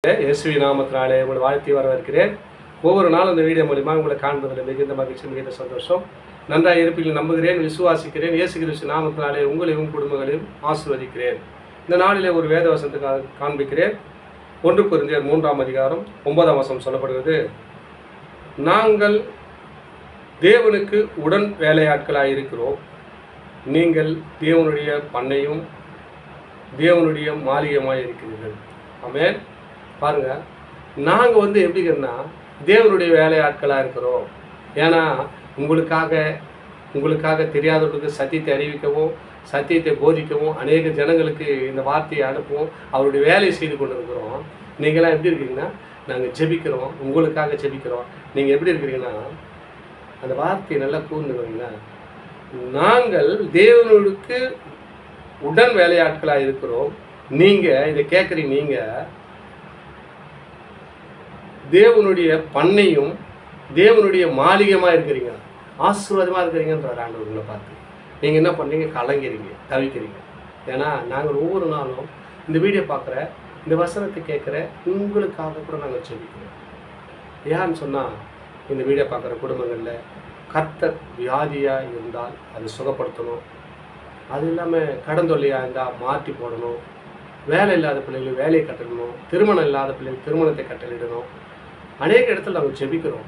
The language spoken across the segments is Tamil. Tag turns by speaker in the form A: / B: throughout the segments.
A: இயேசுவின் நாமத்தினாலே உங்களை வாழ்த்தி வரவேற்கிறேன். ஒவ்வொரு நாளும் இந்த வீடியோ மூலிமா உங்களை காண்பதில் மிகுந்த மகிழ்ச்சி, மிகுந்த சந்தோஷம். நன்றாக இருப்பீர்கள் நம்புகிறேன், விசுவாசிக்கிறேன். இயேசு கிறிஸ்து நாமத்தினாலே உங்களையும் குடும்பங்களையும் ஆசீர்வதிக்கிறேன். இந்த நாளிலே ஒரு வேத வசனத்தை காண்பிக்கிறேன். 1 கொரிந்தியர் 3ஆம் அதிகாரம் 9ஆம் வசனம் சொல்லப்படுகிறது. நாங்கள் தேவனுக்கு உடன் வேலையாட்களாக இருக்கிறோம். நீங்கள் தேவனுடைய பண்ணையும் தேவனுடைய மாளிகையுமாக இருக்கிறீர்கள். ஆமென். பாருங்கள், நாங்கள் எப்படின்னா தேவனுடைய வேலையாட்களாக இருக்கிறோம். ஏன்னா உங்களுக்காக தெரியாதவர்களுக்கு சத்தியத்தை அறிவிக்கவும் சத்தியத்தை போதிக்கவும் அநேக ஜனங்களுக்கு இந்த வார்த்தையை அனுப்பவும் அவருடைய வேலையை செய்து கொண்டு இருக்கிறோம். நீங்களாம் எப்படி இருக்கிறீங்கன்னா, நாங்கள் ஜெபிக்கிறோம், உங்களுக்காக ஜெபிக்கிறோம். நீங்கள் எப்படி இருக்கிறீங்கன்னா, அந்த வார்த்தையை நல்லா கூர்ந்து வரீங்களா, நாங்கள் தேவனுக்கு உடன் வேலையாட்களாக இருக்கிறோம். நீங்கள் இதை கேட்குறீங்க, நீங்கள் தேவனுடைய பண்ணையும் தேவனுடைய மாளிகையமாக இருக்கிறீங்க, ஆசீர்வாதமாக இருக்கிறீங்கன்றார் ஆண்டவர். உங்களை பார்த்து நீங்கள் என்ன பண்ணுறீங்க? கலங்கிறீங்க, தவிக்கிறீங்க. ஏன்னா நாங்கள் ஒவ்வொரு நாளும் இந்த வீடியோ பார்க்குற, இந்த வசனத்தை கேட்குற உங்களுக்காக கூட நாங்கள் ஜெபிக்கிறோம். ஏன்னு சொன்னால், இந்த வீடியோ பார்க்குற குடும்பங்களில் கர்த்தர் வியாதியாக இருந்தால் அதை சுகப்படுத்தணும். அது இல்லாமல் கடன் தொல்லையாக இருந்தால் மாற்றி போடணும். வேலை இல்லாத பிள்ளைகளுக்கு வேலையை கட்டணும். திருமணம் இல்லாத பிள்ளைகளுக்கு திருமணத்தை கட்டளிடணும். அநேக இடத்துல நாங்கள் ஜெபிக்கிறோம்.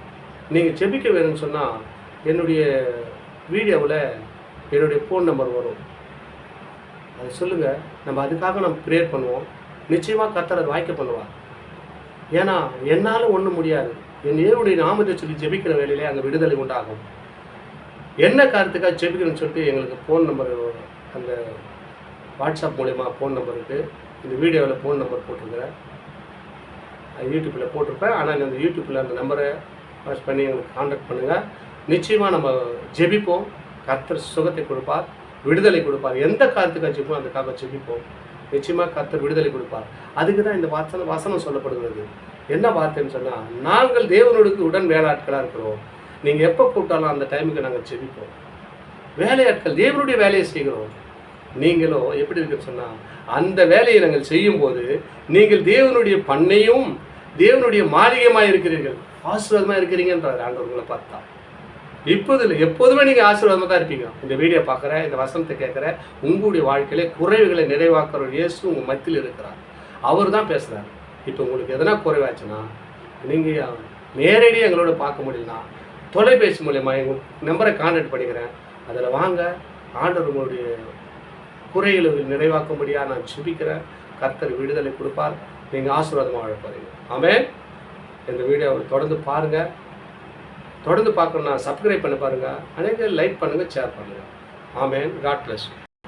A: நீங்கள் ஜெபிக்க வேணும்னு சொன்னால் என்னுடைய வீடியோவில் என்னுடைய ஃபோன் நம்பர் வரும், அதை சொல்லுங்கள். நம்ம ப்ரேயர் பண்ணுவோம். நிச்சயமாக கர்த்தர் அதை வாய்க்க பண்ணுவார். ஏன்னா என்னால் ஒன்றும் முடியாது. என் ஏவுடைய நாமத்தை சொல்லி ஜெபிக்கிற வேலையிலே அங்கே விடுதலை உண்டாகும். என்ன காரணத்துக்காக ஜெபிக்கணும்னு சொல்லிட்டு எங்களுக்கு ஃபோன் நம்பர், அந்த வாட்ஸ்அப் மூலயமா ஃபோன் நம்பர் இருக்குது. இந்த வீடியோவில் ஃபோன் நம்பர் போட்டிருக்கிறேன், யூடியூப்பில் போட்டிருப்பேன். ஆனால் அந்த யூடியூப்பில் அந்த நம்பரை வாட்ச் பண்ணி எங்களுக்கு கான்டாக்ட் பண்ணுங்கள். நிச்சயமாக நம்ம ஜெபிப்போம். கர்த்தர் சுகத்தை கொடுப்பார், விடுதலை கொடுப்பார். எந்த காரணத்துக்காக ஜெபிப்போம் அதுக்காக ஜெபிப்போம். நிச்சயமாக கர்த்தர் விடுதலை கொடுப்பார். அதுக்கு தான் இந்த வசனம் சொல்லப்படுகிறது. என்ன வார்த்தைன்னு சொன்னால், நாங்கள் தேவனுக்கு உடன் வேலையாட்களாக இருக்கிறோம். நீங்கள் எப்போ கூப்பிட்டாலும் அந்த டைமுக்கு நாங்கள் ஜெபிப்போம். வேலையாட்கள், தேவனுடைய வேலையை செய்கிறோம். நீங்களோ எப்படி இருக்குன்னு சொன்னால், அந்த வேலையை நாங்கள் செய்யும்போது நீங்கள் தேவனுடைய பண்ணையும் தேவனுடைய மாளிகையமாக இருக்கிறீர்கள், ஆசீர்வாதமாக இருக்கிறீங்கன்றார் ஆண்டவர். உங்களை பார்த்தா எப்போதுமே நீங்கள் ஆசீர்வாதமாக தான் இருப்பீங்க. இந்த வீடியோ பார்க்குற, இந்த வசனத்தை கேட்குற உங்களுடைய வாழ்க்கையிலே குறைவுகளை நிறைவாக்குற இயேசு உங்கள் மத்தியில் இருக்கிறார். அவர் தான் பேசுகிறார். இப்போ உங்களுக்கு எதனா குறைவாச்சுன்னா நீங்கள் நேரடியாக எங்களோட பார்க்க முடியலனா தொலைபேசி மூலயமா எங்கள் நம்பரை கான்டாக்ட் பண்ணிக்கிறேன். அதில் வாங்க. ஆண்டவர் உங்களுடைய குறைகளை நிறைவாக்கும்படியாக நான் ஜெபிக்கிறேன். கர்த்தர் விடுதலை கொடுப்பார். நீங்கள் ஆசீர்வாதமாக வாழ போகிறீங்க. ஆமென். இந்த வீடியோவை தொடர்ந்து பாருங்கள். தொடர்ந்து பார்க்கணுன்னா சப்ஸ்கிரைப் பண்ண பாருங்கள். அநேக லைக் பண்ணுங்கள், ஷேர் பண்ணுங்கள். ஆமென். God bless you.